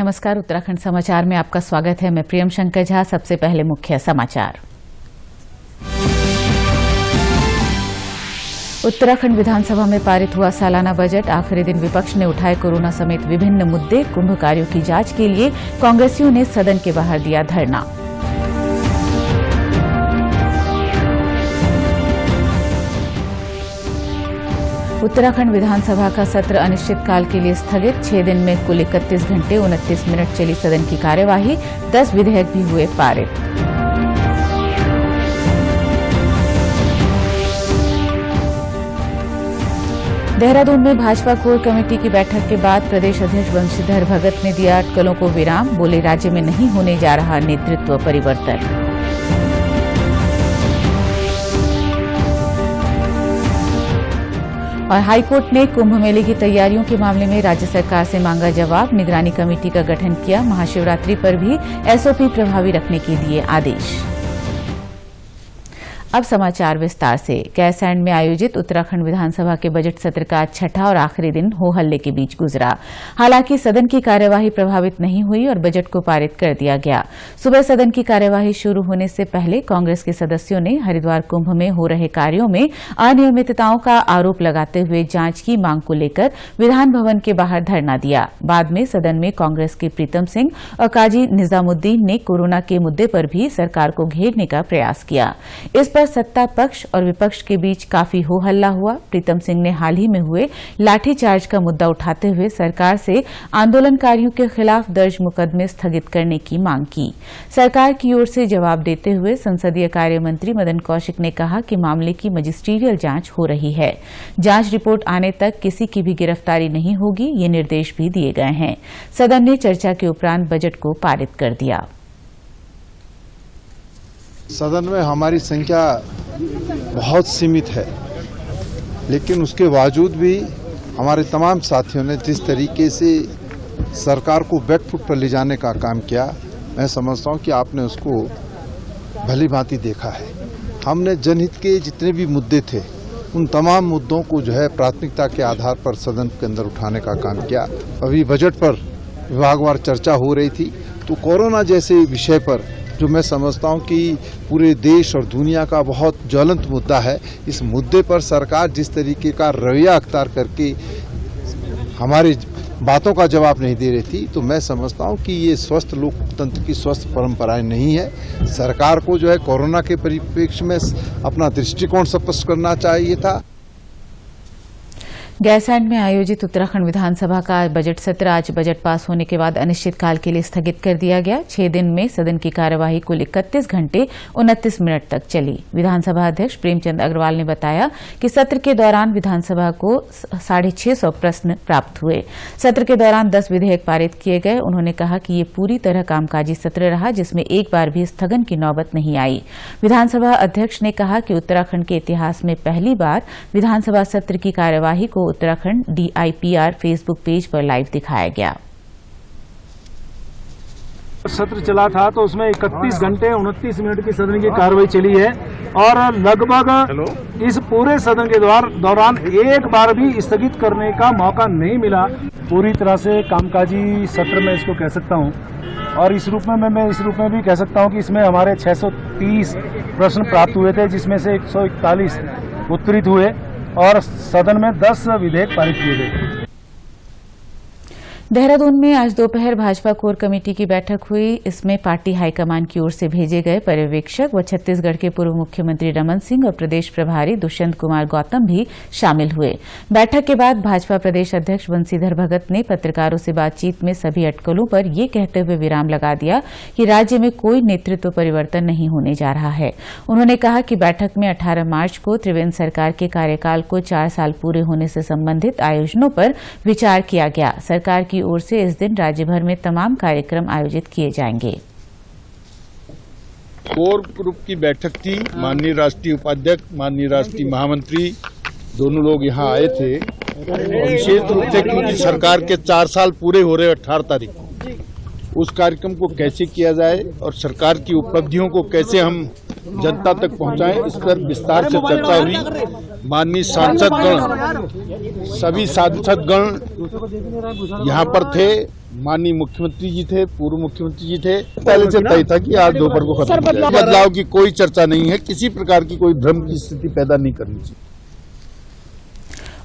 नमस्कार, उत्तराखंड समाचार में आपका स्वागत है। मैं प्रियम शंकर झा। सबसे पहले मुख्य समाचार। उत्तराखंड विधानसभा में पारित हुआ सालाना बजट। आखिरी दिन विपक्ष ने उठाए कोरोना समेत विभिन्न मुद्दे। कुंभ कार्यों की जांच के लिए कांग्रेसियों ने सदन के बाहर दिया धरना। उत्तराखंड विधानसभा का सत्र अनिश्चितकाल के लिए स्थगित। 6 दिन में कुल 31 घंटे 29 मिनट चली सदन की कार्यवाही। 10 विधेयक भी हुए पारित। देहरादून में भाजपा कोर कमेटी की बैठक के बाद प्रदेश अध्यक्ष बंशीधर भगत ने दिया अटकलों को विराम। बोले, राज्य में नहीं होने जा रहा नेतृत्व परिवर्तन। और हाईकोर्ट ने कुंभ मेले की तैयारियों के मामले में राज्य सरकार से मांगा जवाब। निगरानी कमेटी का गठन किया। महाशिवरात्रि पर भी एसओपी प्रभावी रखने के दिए आदेश। अब समाचार विस्तार से। गैरसैंण में आयोजित उत्तराखंड विधानसभा के बजट सत्र का छठा और आखिरी दिन हो हल्ले के बीच गुजरा। हालांकि सदन की कार्यवाही प्रभावित नहीं हुई और बजट को पारित कर दिया गया। सुबह सदन की कार्यवाही शुरू होने से पहले कांग्रेस के सदस्यों ने हरिद्वार कुंभ में हो रहे कार्यों में अनियमितताओं का आरोप लगाते हुए जांच की मांग को लेकर विधान भवन के बाहर धरना दिया। बाद में सदन में कांग्रेस के प्रीतम सिंह और काजी निजामुद्दीन ने कोरोना के मुद्दे पर भी सरकार को घेरने का प्रयास किया। इस पर सत्ता पक्ष और विपक्ष के बीच काफी हो हल्ला हुआ। प्रीतम सिंह ने हाल ही में हुए लाठीचार्ज का मुद्दा उठाते हुए सरकार से आंदोलनकारियों के खिलाफ दर्ज मुकदमे स्थगित करने की मांग की। सरकार की ओर से जवाब देते हुए संसदीय कार्य मंत्री मदन कौशिक ने कहा कि मामले की मजिस्ट्रियल जांच हो रही है। जांच रिपोर्ट आने तक किसी की भी गिरफ्तारी नहीं होगी, ये निर्देश भी दिए गए हैं। सदन ने चर्चा के उपरांत बजट को पारित कर दिया। सदन में हमारी संख्या बहुत सीमित है, लेकिन उसके बावजूद भी हमारे तमाम साथियों ने जिस तरीके से सरकार को बैकफुट पर ले जाने का काम किया, मैं समझता हूं कि आपने उसको भली भांति देखा है। हमने जनहित के जितने भी मुद्दे थे उन तमाम मुद्दों को जो है प्राथमिकता के आधार पर सदन के अंदर उठाने का काम किया। अभी बजट पर विभागवार चर्चा हो रही थी, तो कोरोना जैसे विषय पर जो मैं समझता हूं कि पूरे देश और दुनिया का बहुत ज्वलंत मुद्दा है, इस मुद्दे पर सरकार जिस तरीके का रवैया अख्तियार करके हमारी बातों का जवाब नहीं दे रही थी, तो मैं समझता हूं कि ये स्वस्थ लोकतंत्र की स्वस्थ परंपराएं नहीं है। सरकार को जो है कोरोना के परिप्रेक्ष्य में अपना दृष्टिकोण स्पष्ट करना चाहिए था। गैरसैंण में आयोजित उत्तराखंड विधानसभा का बजट सत्र आज बजट पास होने के बाद अनिश्चितकाल के लिए स्थगित कर दिया गया। 6 दिन में सदन की कार्यवाही कुल 31 घंटे 29 मिनट तक चली। विधानसभा अध्यक्ष प्रेमचंद अग्रवाल ने बताया कि सत्र के दौरान विधानसभा को 650 प्रश्न प्राप्त हुए। सत्र के दौरान 10 विधेयक पारित किए गए। उन्होंने कहा कि ये पूरी तरह कामकाजी सत्र रहा, जिसमें एक बार भी स्थगन की नौबत नहीं आई। विधानसभा अध्यक्ष ने कहा कि उत्तराखंड के इतिहास में पहली बार विधानसभा सत्र की कार्यवाही को उत्तराखंड DIPR फेसबुक पेज पर लाइव दिखाया गया। सत्र चला था तो उसमें 31 घंटे 29 मिनट की सदन की कार्रवाई चली है और लगभग इस पूरे सदन के दौरान एक बार भी स्थगित करने का मौका नहीं मिला। पूरी तरह से कामकाजी सत्र में इसको कह सकता हूं। और इस रूप में मैं इस रूप में भी कह सकता हूं कि इसमें हमारे 630 प्रश्न प्राप्त हुए थे, जिसमें से 141 उत्तरित हुए और सदन में 10 विधेयक पारित किए गए। देहरादून में आज दोपहर भाजपा कोर कमेटी की बैठक हुई। इसमें पार्टी हाईकमान की ओर से भेजे गए पर्यवेक्षक व छत्तीसगढ़ के पूर्व मुख्यमंत्री रमन सिंह और प्रदेश प्रभारी दुष्यंत कुमार गौतम भी शामिल हुए। बैठक के बाद भाजपा प्रदेश अध्यक्ष बंशीधर भगत ने पत्रकारों से बातचीत में सभी अटकलों पर ये कहते हुए विराम लगा दिया कि राज्य में कोई नेतृत्व परिवर्तन नहीं होने जा रहा है। उन्होंने कहा कि बैठक में 18 मार्च को त्रिवेंद्र सरकार के कार्यकाल को 4 साल पूरे होने से संबंधित आयोजनों पर विचार किया गया। सरकार की ओर से इस दिन राज्य भर में तमाम कार्यक्रम आयोजित किए जाएंगे। कोर ग्रुप की बैठक थी। माननीय राष्ट्रीय उपाध्यक्ष, माननीय राष्ट्रीय महामंत्री दोनों लोग यहां आए थे। विशेष रूप से क्योंकि सरकार के 4 साल पूरे हो रहे 18 तारीख को, उस कार्यक्रम को कैसे किया जाए और सरकार की उपलब्धियों को कैसे हम जनता तक पहुंचाएं, इस पर विस्तार से चर्चा हुई। माननीय सांसदगण, सभी सांसदगण यहाँ पर थे। माननीय मुख्यमंत्री जी थे, पूर्व मुख्यमंत्री जी थे, पहले से तय था कि आज दोपहर को खत्म हो जाएगा। बदलाव की कोई चर्चा नहीं है, किसी प्रकार की कोई भ्रम की स्थिति पैदा नहीं करनी चाहिए।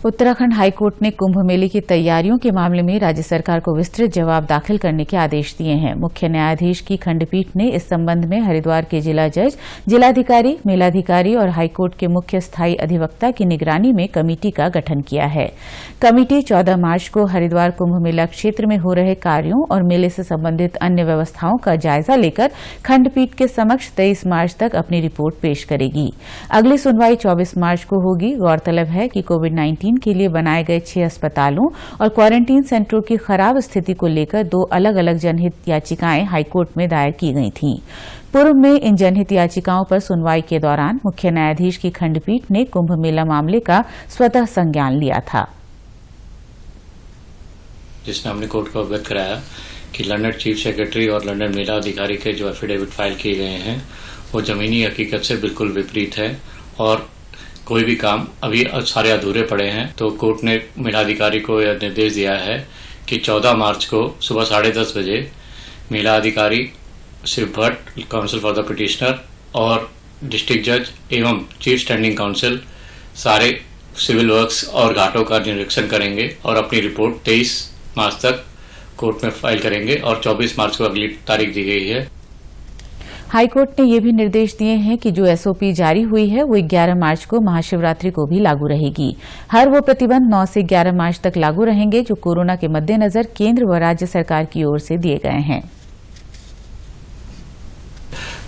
उत्तराखंड हाईकोर्ट ने कुंभ मेले की तैयारियों के मामले में राज्य सरकार को विस्तृत जवाब दाखिल करने के आदेश दिए हैं। मुख्य न्यायाधीश की खंडपीठ ने इस संबंध में हरिद्वार के जिला जज, जिलाधिकारी, मेलाधिकारी और हाईकोर्ट के मुख्य स्थायी अधिवक्ता की निगरानी में कमेटी का गठन किया है। कमेटी 14 मार्च को हरिद्वार कुंभ मेला क्षेत्र में हो रहे कार्यों और मेले से संबंधित अन्य व्यवस्थाओं का जायजा लेकर खंडपीठ के समक्ष 23 मार्च तक अपनी रिपोर्ट पेश करेगी। अगली सुनवाई 24 मार्च को होगी। गौरतलब है कि कोविड-19 के लिए बनाए गए 6 अस्पतालों और क्वारंटीन सेंटरों की खराब स्थिति को लेकर 2 अलग-अलग जनहित याचिकाएं हाईकोर्ट में दायर की गई थीं। पूर्व में इन जनहित याचिकाओं पर सुनवाई के दौरान मुख्य न्यायाधीश की खंडपीठ ने कुंभ मेला मामले का स्वतः संज्ञान लिया था, जिसमें हमने कोर्ट को अवगत कराया कि लंदन चीफ सेक्रेटरी और लंदन मेला अधिकारी के जो एफिडेविट फाइल किए गए हैं वो जमीनी हकीकत से बिल्कुल विपरीत है और कोई भी काम अभी सारे अधूरे पड़े हैं। तो कोर्ट ने मेलाधिकारी को यह निर्देश दिया है कि 14 मार्च को सुबह 10:30 बजे मेला अधिकारी, Shiv Bhatt, counsel for the petitioner और डिस्ट्रिक्ट जज एवं चीफ स्टैंडिंग काउंसिल सारे सिविल वर्क्स और घाटों का निरीक्षण करेंगे और अपनी रिपोर्ट 23 मार्च तक कोर्ट में फाइल करेंगे और 24 मार्च को अगली तारीख दी गई है। हाईकोर्ट ने ये भी निर्देश दिए हैं कि जो एसओपी जारी हुई है वो 11 मार्च को महाशिवरात्रि को भी लागू रहेगी। हर वो प्रतिबंध 9 से 11 मार्च तक लागू रहेंगे जो कोरोना के मद्देनजर केंद्र व राज्य सरकार की ओर से दिए गए हैं।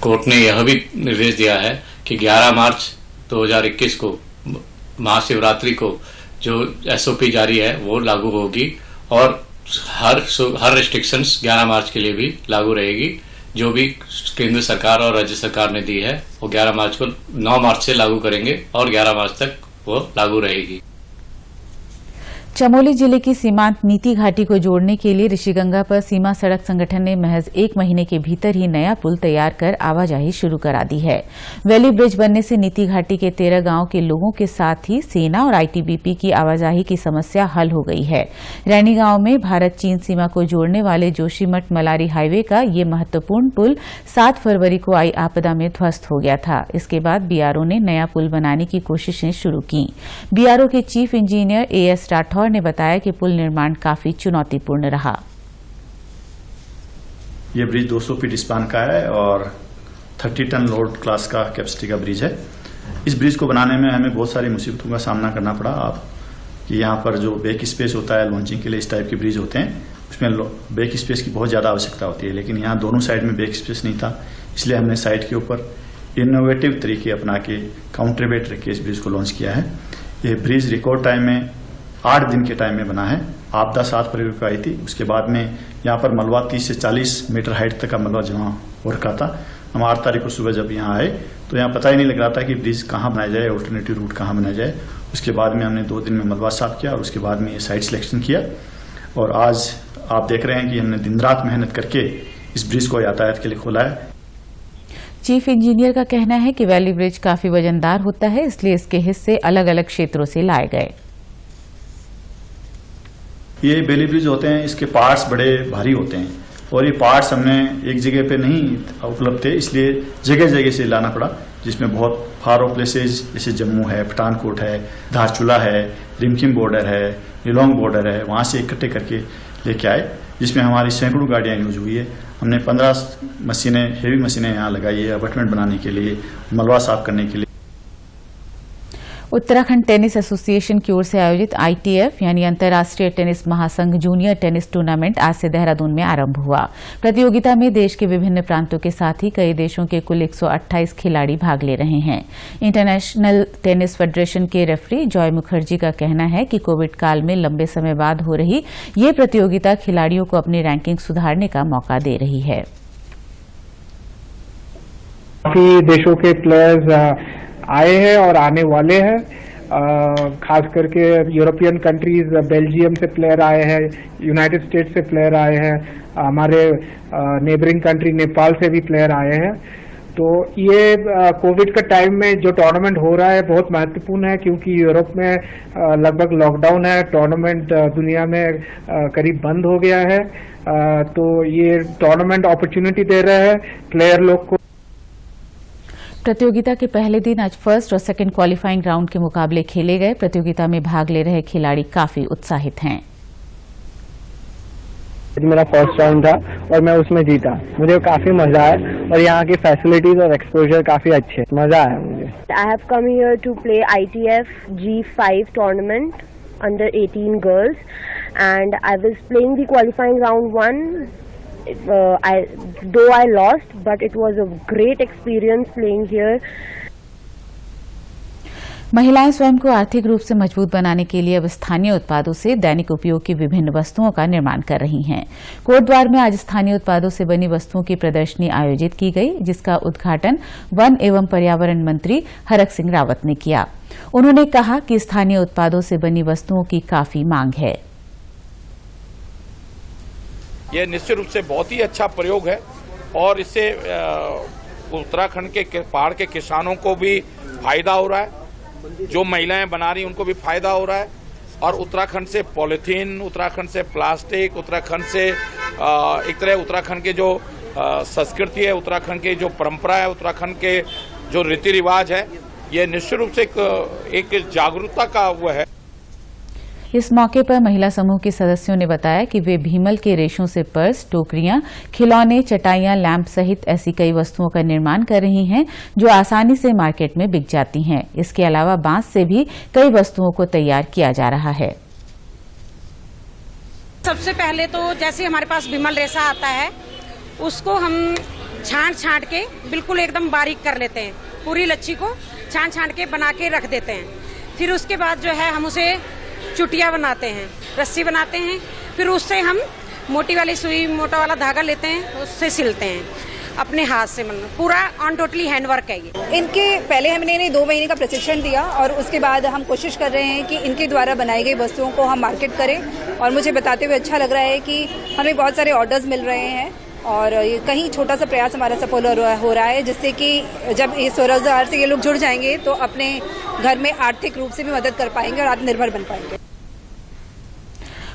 कोर्ट ने यह भी निर्देश दिया है कि 11 मार्च 2021 को महाशिवरात्रि को जो एसओपी जारी है वो लागू होगी और हर रिस्ट्रिक्शंस 11 मार्च के लिए भी लागू रहेगी। जो भी केंद्र सरकार और राज्य सरकार ने दी है वो 11 मार्च को 9 मार्च से लागू करेंगे और 11 मार्च तक वो लागू रहेगी। चमोली जिले की सीमांत नीति घाटी को जोड़ने के लिए ऋषिगंगा पर सीमा सड़क संगठन ने महज 1 महीने के भीतर ही नया पुल तैयार कर आवाजाही शुरू करा दी है। वैली ब्रिज बनने से नीति घाटी के 13 गांव के लोगों के साथ ही सेना और आईटीबीपी की आवाजाही की समस्या हल हो गई है। रैनी गांव में भारत चीन सीमा को जोड़ने वाले जोशीमठ मलारी हाईवे का ये महत्वपूर्ण पुल 7 फरवरी को आई आपदा में ध्वस्त हो गया था। इसके बाद बीआरओ ने नया पुल बनाने की कोशिशें शुरू की। बीआरओ के चीफ इंजीनियर एएस राठौर ने बताया कि पुल निर्माण काफी चुनौतीपूर्ण रहा। ये ब्रिज 200 फीट स्पान का है और 30 टन लोड क्लास का कैपेसिटी का ब्रिज है। इस ब्रिज को बनाने में हमें बहुत सारी मुसीबतों का सामना करना पड़ा। आप कि यहाँ पर जो बैक स्पेस होता है लॉन्चिंग के लिए इस टाइप के ब्रिज होते हैं उसमें बैक स्पेस की बहुत ज्यादा आवश्यकता होती है, लेकिन यहाँ दोनों साइड में बैक स्पेस नहीं था। इसलिए हमने साइड के ऊपर इनोवेटिव तरीके अपना के काउंटर वेट रख के इस ब्रिज को लॉन्च किया है। ये ब्रिज रिकॉर्ड टाइम में 8 दिन के टाइम में बना है। आपदा 7 फरवरी को आई थी। उसके बाद में यहाँ पर मलबा 30 से 40 मीटर हाइट तक का मलबा जमा हो रखा था। हम 8 तारीख को सुबह जब यहाँ आए तो यहाँ पता ही नहीं लग रहा था कि ब्रिज कहाँ बनाया जाए, ऑल्टरनेटिव रूट कहाँ बनाया जाए। उसके बाद में हमने 2 दिन में मलबा साफ किया और उसके बाद में ये साइट सिलेक्शन किया और आज आप देख रहे हैं कि हमने दिन रात मेहनत करके इस ब्रिज को यातायात के लिए खोला है। चीफ इंजीनियर का कहना है कि वैली ब्रिज काफी वजनदार होता है, इसलिए इसके हिस्से अलग अलग क्षेत्रों से लाए गए। ये वैली ब्रिज होते हैं, इसके पार्ट्स बड़े भारी होते हैं और ये पार्ट्स हमने एक जगह पे नहीं उपलब्ध थे, इसलिए जगह जगह से लाना पड़ा, जिसमें बहुत फार ऑफ प्लेसेज जैसे जम्मू है, पठानकोट है, धारचूला है, रिमखिम बॉर्डर है, निलोंग बॉर्डर है, वहां से इकट्ठे करके लेके आए, जिसमें हमारी सैकड़ों गाड़ियां यूज हुई है। हमने 15 मशीनें, हेवी मशीनें यहाँ लगाई है अबटमेंट बनाने के लिए, मलबा साफ करने के लिए। उत्तराखंड टेनिस एसोसिएशन की ओर से आयोजित आईटीएफ यानी अंतर्राष्ट्रीय टेनिस महासंघ जूनियर टेनिस टूर्नामेंट आज से देहरादून में आरंभ हुआ। प्रतियोगिता में देश के विभिन्न प्रांतों के साथ ही कई देशों के कुल 128 खिलाड़ी भाग ले रहे हैं। इंटरनेशनल टेनिस फेडरेशन के रेफरी जॉय मुखर्जी का कहना है कि कोविड काल में लंबे समय बाद हो रही ये प्रतियोगिता खिलाड़ियों को अपनी रैंकिंग सुधारने का मौका दे रही है। काफी देशों के प्लेयर्स आए हैं और आने वाले हैं, खास करके यूरोपियन कंट्रीज, बेल्जियम से प्लेयर आए हैं, यूनाइटेड स्टेट्स से प्लेयर आए हैं, हमारे नेबरिंग कंट्री नेपाल से भी प्लेयर आए हैं। तो ये कोविड का टाइम में जो टूर्नामेंट हो रहा है बहुत महत्वपूर्ण है, क्योंकि यूरोप में लगभग लॉकडाउन है, टूर्नामेंट दुनिया में करीब बंद हो गया है। तो ये टूर्नामेंट अपॉर्चुनिटी दे रहा है प्लेयर लोग को। प्रतियोगिता के पहले दिन आज फर्स्ट और सेकंड क्वालिफाइंग राउंड के मुकाबले खेले गए। प्रतियोगिता में भाग ले रहे खिलाड़ी काफी उत्साहित हैं। मेरा फर्स्ट राउंड था और मैं उसमें जीता। मुझे काफी मजा आया और यहाँ की फैसिलिटीज और एक्सपोजर काफी अच्छे, मजा आया मुझे। I have come here to play ITF G5 tournament under 18 girls, and I was playing the qualifying round 1. Though I lost, but it was a great experience playing here. महिलाएं स्वयं को आर्थिक रूप से मजबूत बनाने के लिए अब स्थानीय उत्पादों से दैनिक उपयोग की विभिन्न वस्तुओं का निर्माण कर रही हैं। कोटद्वार में आज स्थानीय उत्पादों से बनी वस्तुओं की प्रदर्शनी आयोजित की गई, जिसका उद्घाटन वन एवं पर्यावरण मंत्री हरक सिंह रावत ने किया। उन्होंने कहा कि स्थानीय उत्पादों से बनी वस्तुओं की काफी मांग है। यह निश्चित रूप से बहुत ही अच्छा प्रयोग है और इससे उत्तराखंड के पहाड़ के किसानों को भी फायदा हो रहा है, जो महिलाएं बना रही उनको भी फायदा हो रहा है, और उत्तराखंड से पॉलीथीन, उत्तराखंड से प्लास्टिक, उत्तराखंड से एक तरह उत्तराखंड के जो संस्कृति है, उत्तराखंड की जो परंपरा है, उत्तराखंड के जो रीति रिवाज है, ये निश्चित रूप से एक जागरूकता का वो है। इस मौके पर महिला समूह के सदस्यों ने बताया कि वे भीमल के रेशों से पर्स, टोकरियां, खिलौने, चटाइयां, लैंप सहित ऐसी कई वस्तुओं का निर्माण कर रही हैं जो आसानी से मार्केट में बिक जाती हैं। इसके अलावा बांस से भी कई वस्तुओं को तैयार किया जा रहा है। सबसे पहले तो जैसे हमारे पास भीमल रेशा आता है, उसको हम छांट के बिल्कुल एकदम बारीक कर लेते हैं। पूरी लच्छी को छांट के बना के रख देते हैं। फिर उसके बाद जो है हम उसे चुटिया बनाते हैं, रस्सी बनाते हैं, फिर उससे हम मोटी वाली सुई, मोटा वाला धागा लेते हैं, उससे सिलते हैं अपने हाथ से। पूरा ऑन टोटली हैंडवर्क है ये। इनके पहले हमने इन्हें 2 महीने का प्रशिक्षण दिया और उसके बाद हम कोशिश कर रहे हैं कि इनके द्वारा बनाई गई वस्तुओं को हम मार्केट करें, और मुझे बताते हुए अच्छा लग रहा है कि हमें बहुत सारे ऑर्डर्स मिल रहे हैं और ये कहीं छोटा सा प्रयास हमारा सफल हो रहा है, जिससे कि जब ये स्वरोजगार से ये लोग जुड़ जाएंगे तो अपने घर में आर्थिक रूप से भी मदद कर पाएंगे और आत्मनिर्भर बन पाएंगे।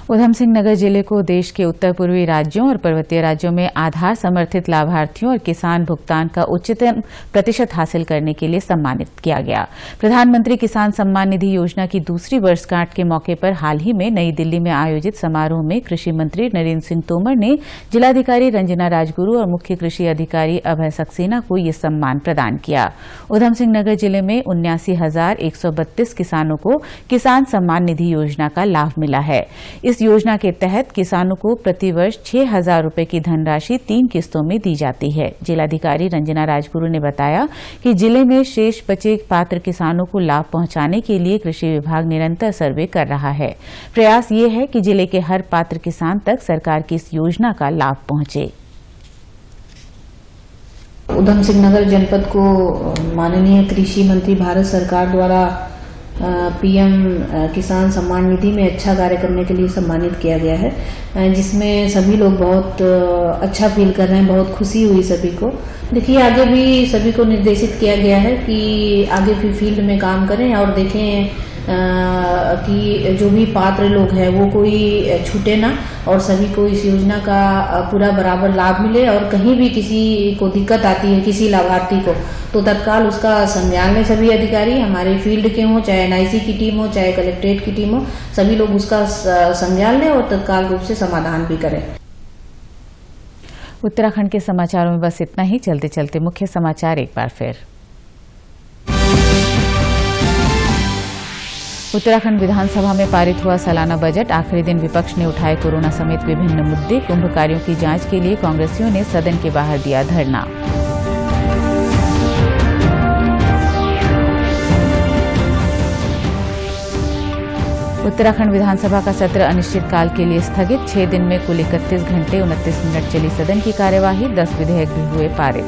उधम सिंह नगर जिले को देश के उत्तर पूर्वी राज्यों और पर्वतीय राज्यों में आधार समर्थित लाभार्थियों और किसान भुगतान का उच्चतम प्रतिशत हासिल करने के लिए सम्मानित किया गया। प्रधानमंत्री किसान सम्मान निधि योजना की दूसरी वर्षगांठ के मौके पर हाल ही में नई दिल्ली में आयोजित समारोह में कृषि मंत्री नरेंद्र सिंह तोमर ने जिलाधिकारी रंजना राजगुरू और मुख्य कृषि अधिकारी अभय सक्सेना को ये सम्मान प्रदान किया। उधम सिंह नगर जिले में 79,132 किसानों को किसान सम्मान निधि योजना का लाभ मिला है। इस योजना के तहत किसानों को प्रतिवर्ष 6,000 रुपए की धनराशि 3 किस्तों में दी जाती है। जिलाधिकारी रंजना राजगुरू ने बताया कि जिले में शेष बचे पात्र किसानों को लाभ पहुंचाने के लिए कृषि विभाग निरंतर सर्वे कर रहा है। प्रयास ये है कि जिले के हर पात्र किसान तक सरकार की इस योजना का लाभ पहुंचे। उधम सिंह नगर जनपद को माननीय कृषि मंत्री भारत सरकार द्वारा पीएम किसान सम्मान निधि में अच्छा कार्य करने के लिए सम्मानित किया गया है, जिसमें सभी लोग बहुत अच्छा फील कर रहे हैं। बहुत खुशी हुई सभी को। देखिए, आगे भी सभी को निर्देशित किया गया है कि आगे भी फील्ड में काम करें और देखें कि जो भी पात्र लोग हैं वो कोई छूटे ना और सभी को इस योजना का पूरा बराबर लाभ मिले। और कहीं भी किसी को दिक्कत आती है किसी लाभार्थी को, तो तत्काल उसका संज्ञान लें सभी अधिकारी, हमारे फील्ड के हों, चाहे एनआईसी की टीम हो, चाहे कलेक्ट्रेट की टीम हो, सभी लोग उसका संज्ञान लें और तत्काल रूप से समाधान भी करें। उत्तराखंड के समाचारों में बस इतना ही। चलते चलते मुख्य समाचार एक बार फिर। उत्तराखंड विधानसभा में पारित हुआ सालाना बजट। आखिरी दिन विपक्ष ने उठाए कोरोना समेत विभिन्न मुद्दे। कुंभ कार्यों की जांच के लिए कांग्रेसियों ने सदन के बाहर दिया धरना। उत्तराखंड विधानसभा का सत्र अनिश्चितकाल के लिए स्थगित। 6 दिन में कुल 31 घंटे 29 मिनट चली सदन की कार्यवाही। 10 विधेयक भी हुए पारित।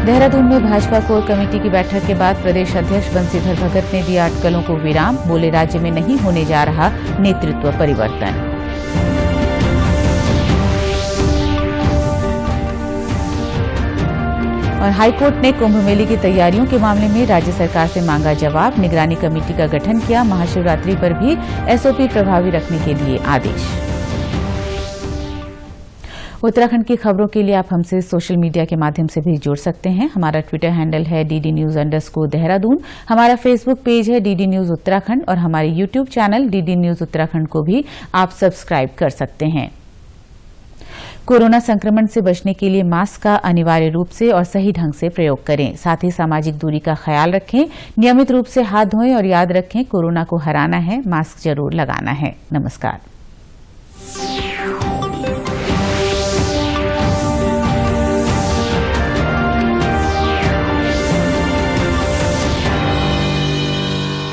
देहरादून में भाजपा कोर कमेटी की बैठक के बाद प्रदेश अध्यक्ष बंशीधर भगत ने दिया अटकलों को विराम। बोले, राज्य में नहीं होने जा रहा नेतृत्व परिवर्तन। और हाईकोर्ट ने कुंभ मेले की तैयारियों के मामले में राज्य सरकार से मांगा जवाब। निगरानी कमेटी का गठन किया। महाशिवरात्रि पर भी एसओपी प्रभावी रखने के लिए आदेश। उत्तराखंड की खबरों के लिए आप हमसे सोशल मीडिया के माध्यम से भी जुड़ सकते हैं। हमारा ट्विटर हैंडल है DD News_देहरादून। हमारा फेसबुक पेज है DD News उत्तराखंड और हमारे YouTube channel DD News Uttarakhand को भी आप सब्सक्राइब कर सकते हैं। कोरोना संक्रमण से बचने के लिए मास्क का अनिवार्य रूप से और सही ढंग से प्रयोग करें। साथ ही सामाजिक दूरी का ख्याल रखें। नियमित रूप से हाथ धोएं और याद रखें, कोरोना को हराना है, मास्क जरूर लगाना है। नमस्कार।